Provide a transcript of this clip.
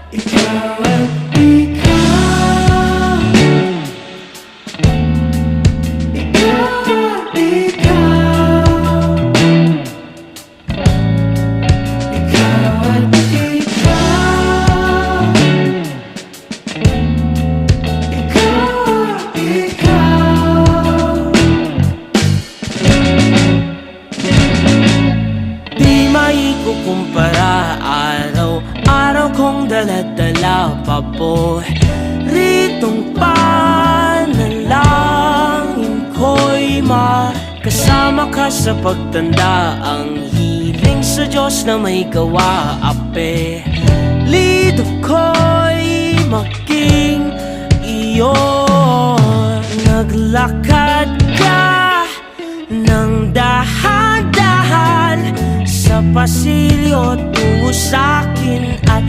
ikaw at ikaw, ikaw at ikaw, ikaw at ikaw, ikaw at ikaw. Di maikukumpara, araw-araw kong dala-dala paboritong panalangin ko'y makasama ka sa pagtanda. Ang hiling sa Diyos na may gawa, apelido ko'y maging iyo. Naglakad ka ng dahan-dahan sa pasilyo tungo sa'kin at